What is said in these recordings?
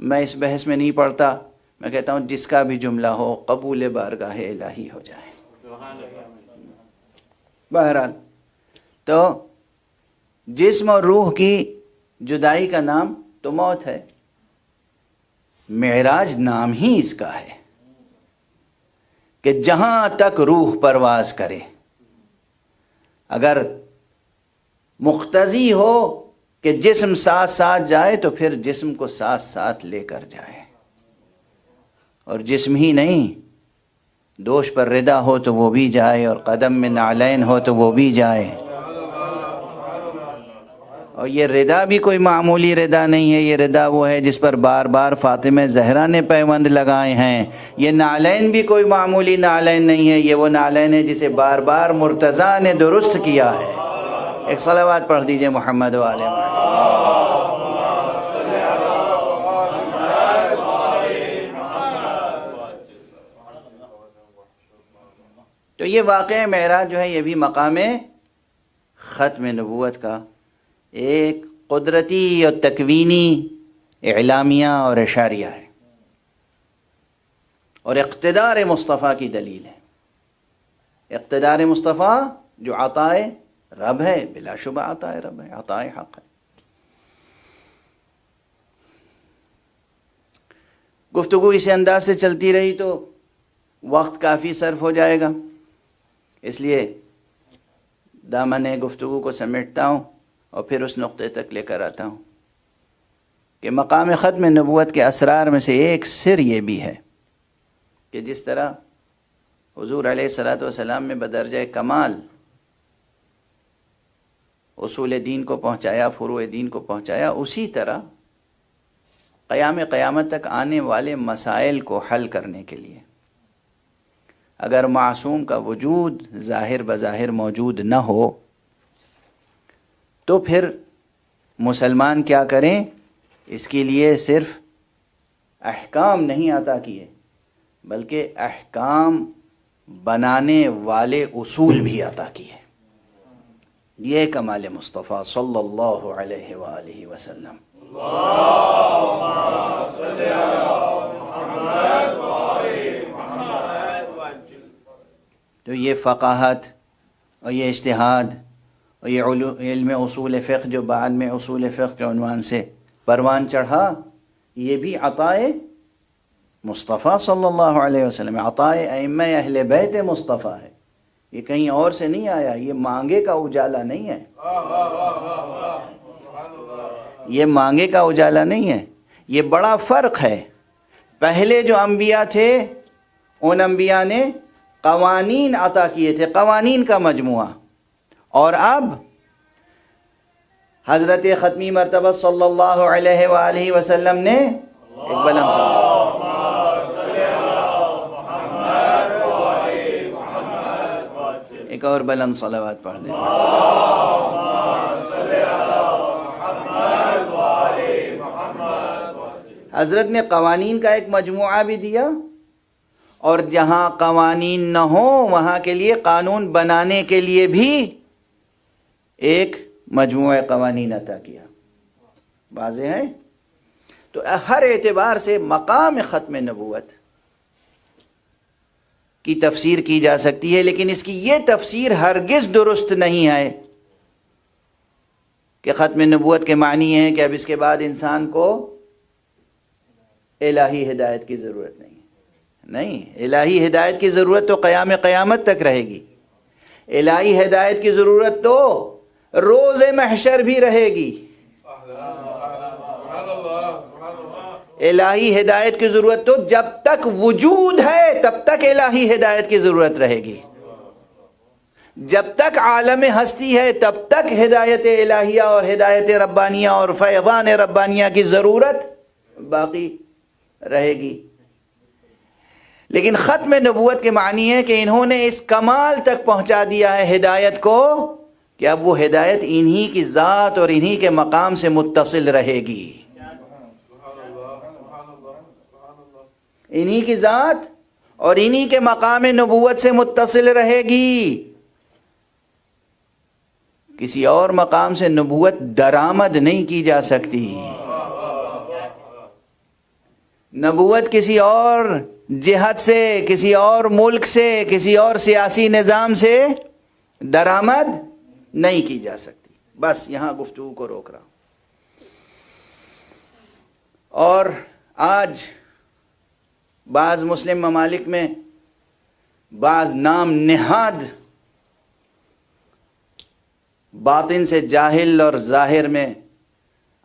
میں اس بحث میں نہیں پڑتا، میں کہتا ہوں جس کا بھی جملہ ہو قبول بارگاہ الہی ہو جائے۔ بہرحال تو جسم اور روح کی جدائی کا نام تو موت ہے، معراج نام ہی اس کا ہے کہ جہاں تک روح پرواز کرے، اگر مقتضی ہو کہ جسم ساتھ ساتھ جائے تو پھر جسم کو ساتھ ساتھ لے کر جائے، اور جسم ہی نہیں، دوش پر ردا ہو تو وہ بھی جائے، اور قدم میں نعلین ہو تو وہ بھی جائے۔ اور یہ ردا بھی کوئی معمولی ردا نہیں ہے، یہ ردا وہ ہے جس پر بار بار فاطمہ زہرا نے پیوند لگائے ہیں۔ یہ نعلین بھی کوئی معمولی نعلین نہیں ہے، یہ وہ نعلین ہے جسے بار بار مرتضیٰ نے درست کیا ہے۔ ایک صلوات پڑھ دیجئے محمد و آل محمد۔ تو یہ واقعہ معراج جو ہے یہ بھی مقام ختم نبوت کا ایک قدرتی اور تکوینی اعلامیہ اور اشاریہ ہے، اور اقتدار مصطفیٰ کی دلیل ہے۔ اقتدار مصطفیٰ جو عطاء رب ہے، بلا شبہ عطاء رب ہے، عطاء حق ہے۔ گفتگو اسی انداز سے چلتی رہی تو وقت کافی صرف ہو جائے گا، اس لیے دامن گفتگو کو سمیٹتا ہوں اور پھر اس نقطے تک لے کر آتا ہوں کہ مقام ختم نبوت کے اسرار میں سے ایک سر یہ بھی ہے کہ جس طرح حضور علیہ الصلاۃ والسلام میں بدرجہ کمال اصول دین کو پہنچایا، فروع دین کو پہنچایا، اسی طرح قیامت تک آنے والے مسائل کو حل کرنے کے لیے اگر معصوم کا وجود ظاہر بظاہر موجود نہ ہو تو پھر مسلمان کیا کریں؟ اس کے لیے صرف احکام نہیں عطا کیے بلکہ احکام بنانے والے اصول بھی عطا کیے۔ یہ کمال مصطفیٰ صلی اللہ علیہ وآلہ وسلم۔ تو یہ فقاہت اور یہ اجتہاد اور یہ علم اصول فقہ جو بعد میں اصول فقہ کے عنوان سے پروان چڑھا، یہ بھی عطاء مصطفیٰ صلی اللہ علیہ وسلم، عطاء ائمہ اہل بیت مصطفیٰ ہے۔ یہ کہیں اور سے نہیں آیا، یہ مانگے کا اجالا نہیں ہے، یہ مانگے کا اجالا نہیں ہے، یہ بڑا فرق ہے۔ پہلے جو انبیاء تھے ان انبیاء نے قوانین عطا کیے تھے، قوانین کا مجموعہ، اور اب حضرت ختمی مرتبہ صلی اللہ علیہ وآلہ وسلم نے ایک بلند ایک اور بلند صلوات پڑھ دیں۔ حضرت نے قوانین کا ایک مجموعہ بھی دیا، اور جہاں قوانین نہ ہوں وہاں کے لیے قانون بنانے کے لیے بھی ایک مجموعہ قوانین عطا کیا۔ واضح ہے؟ تو ہر اعتبار سے مقام ختم نبوت کی تفسیر کی جا سکتی ہے، لیکن اس کی یہ تفسیر ہرگز درست نہیں ہے کہ ختم نبوت کے معنی ہے کہ اب اس کے بعد انسان کو الہی ہدایت کی ضرورت نہیں ہے۔ نہیں، الہی ہدایت کی ضرورت تو قیامت تک رہے گی، الہی ہدایت کی ضرورت تو روز محشر بھی رہے گی، الہی ہدایت کی ضرورت تو جب تک وجود ہے تب تک الہی ہدایت کی ضرورت رہے گی، جب تک عالم ہستی ہے تب تک ہدایت الہیہ اور ہدایت ربانیہ اور فیضان ربانیہ کی ضرورت باقی رہے گی۔ لیکن ختم نبوت کے معنی ہے کہ انہوں نے اس کمال تک پہنچا دیا ہے ہدایت کو کہ اب وہ ہدایت انہی کی ذات اور انہی کے مقام سے متصل رہے گی، انہی کی ذات اور انہی کے مقام نبوت سے متصل رہے گی۔ کسی اور مقام سے نبوت درآمد نہیں کی جا سکتی، نبوت کسی اور جہت سے، کسی اور ملک سے، کسی اور سیاسی نظام سے درآمد نہیں کی جا سکتی. بس یہاں گفتگو کو روک رہا ہوں. اور آج بعض مسلم ممالک میں بعض نام نہاد باطن سے جاہل اور ظاہر میں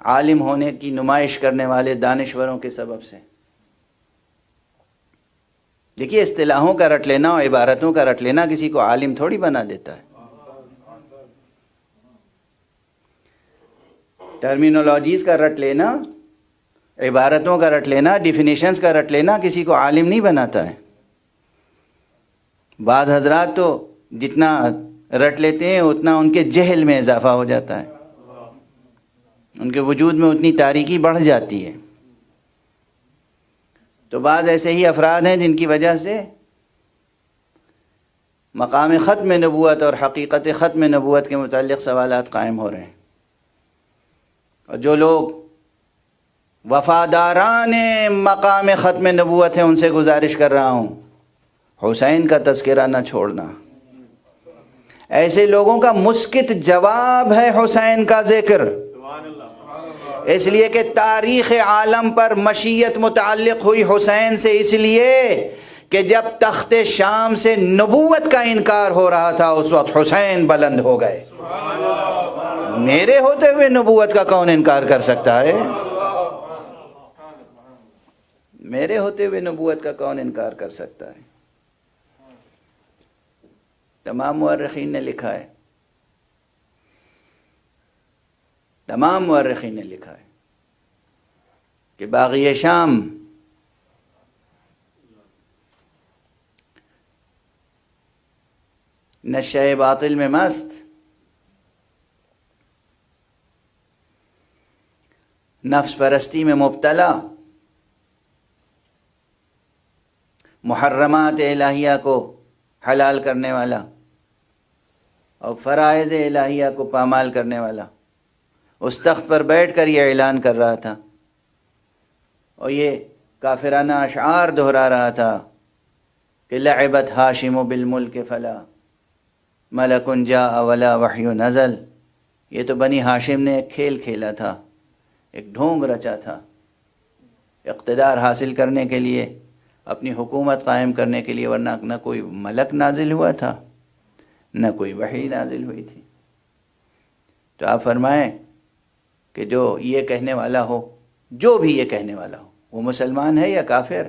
عالم ہونے کی نمائش کرنے والے دانشوروں کے سبب سے. دیکھیے، اصطلاحوں کا رٹ لینا اور عبارتوں کا رٹ لینا کسی کو عالم تھوڑی بنا دیتا ہے. ٹرمینالوجیز کا رٹ لینا، عبارتوں کا رٹ لینا، ڈیفینیشنز کا رٹ لینا کسی کو عالم نہیں بناتا ہے. بعض حضرات تو جتنا رٹ لیتے ہیں اتنا ان کے جہل میں اضافہ ہو جاتا ہے، ان کے وجود میں اتنی تاریکی بڑھ جاتی ہے. تو بعض ایسے ہی افراد ہیں جن کی وجہ سے مقام ختم نبوت اور حقیقت ختم نبوت کے متعلق سوالات قائم ہو رہے ہیں. اور جو لوگ وفاداران مقام ختم نبوت ہیں ان سے گزارش کر رہا ہوں، حسین کا تذکرہ نہ چھوڑنا. ایسے لوگوں کا مسکت جواب ہے حسین کا ذکر، اس لیے کہ تاریخ عالم پر مشیت متعلق ہوئی حسین سے، اس لیے کہ جب تخت شام سے نبوت کا انکار ہو رہا تھا اس وقت حسین بلند ہو گئے. میرے ہوتے ہوئے نبوت کا کون انکار کر سکتا ہے؟ میرے ہوتے ہوئے نبوت کا کون انکار کر سکتا ہے؟ تمام مورخین نے لکھا ہے، تمام مورخین نے لکھا ہے کہ باغی شام نشہ باطل میں مست، نفس پرستی میں مبتلا، محرمات الہیہ کو حلال کرنے والا اور فرائض الہیہ کو پامال کرنے والا اس تخت پر بیٹھ کر یہ اعلان کر رہا تھا اور یہ کافرانہ اشعار دہرا رہا تھا کہ لعبت ہاشم بالملک فلا ملک جاء ولا وحی نزل. یہ تو بنی ہاشم نے ایک کھیل کھیلا تھا، ایک ڈھونگ رچا تھا اقتدار حاصل کرنے کے لیے، اپنی حکومت قائم کرنے کے لیے، ورنہ نہ کوئی ملک نازل ہوا تھا نہ کوئی وحی نازل ہوئی تھی. تو آپ فرمائیں کہ جو یہ کہنے والا ہو، جو بھی یہ کہنے والا ہو، وہ مسلمان ہے یا کافر؟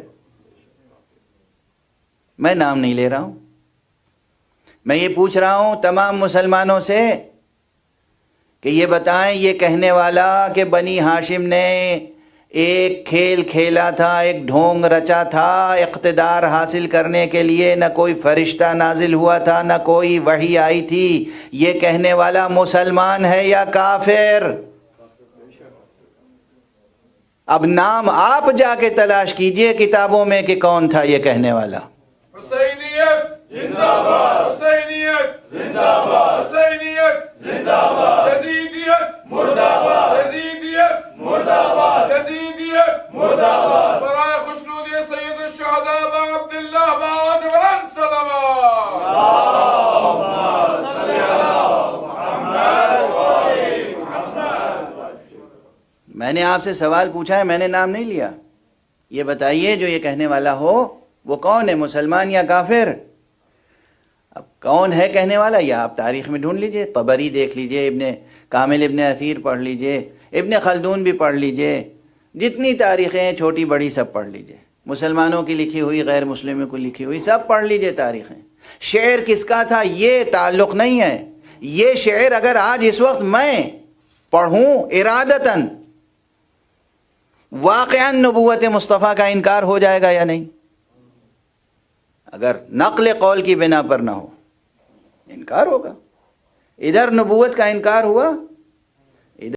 میں نام نہیں لے رہا ہوں، میں یہ پوچھ رہا ہوں تمام مسلمانوں سے کہ یہ بتائیں یہ کہنے والا کہ بنی ہاشم نے ایک کھیل کھیلا تھا، ایک ڈھونگ رچا تھا اقتدار حاصل کرنے کے لیے، نہ کوئی فرشتہ نازل ہوا تھا نہ کوئی وحی آئی تھی، یہ کہنے والا مسلمان ہے یا کافر؟ اب نام آپ جا کے تلاش کیجئے کتابوں میں کہ کون تھا یہ کہنے والا. حسینیت زندہ باد، حسینیت زندہ باد، حسینیت زندہ باد، یزیدیت مردہ باد، یزیدیت مردہ باد، یزیدیت مردہ باد. برائے خوشنودی سید الشہداء ابا عبداللہ باز ورن صلوات. اللہم صلی علی محمد وآل محمد. میں نے آپ سے سوال پوچھا ہے، میں نے نام نہیں لیا. یہ بتائیے جو یہ کہنے والا ہو وہ کون ہے، مسلمان یا کافر؟ اب کون ہے کہنے والا یہ آپ تاریخ میں ڈھونڈ لیجئے، طبری دیکھ لیجئے، ابن کامل ابن اثیر پڑھ لیجئے، ابن خلدون بھی پڑھ لیجئے، جتنی تاریخیں ہیں چھوٹی بڑی سب پڑھ لیجئے، مسلمانوں کی لکھی ہوئی، غیر مسلموں کی لکھی ہوئی، سب پڑھ لیجئے تاریخیں. شعر کس کا تھا یہ تعلق نہیں ہے. یہ شعر اگر آج اس وقت میں پڑھوں ارادتاً، واقعاً نبوت مصطفیٰ کا انکار ہو جائے گا یا نہیں؟ اگر نقل قول کی بنا پر نہ ہو، انکار ہوگا. ادھر نبوت کا انکار ہوا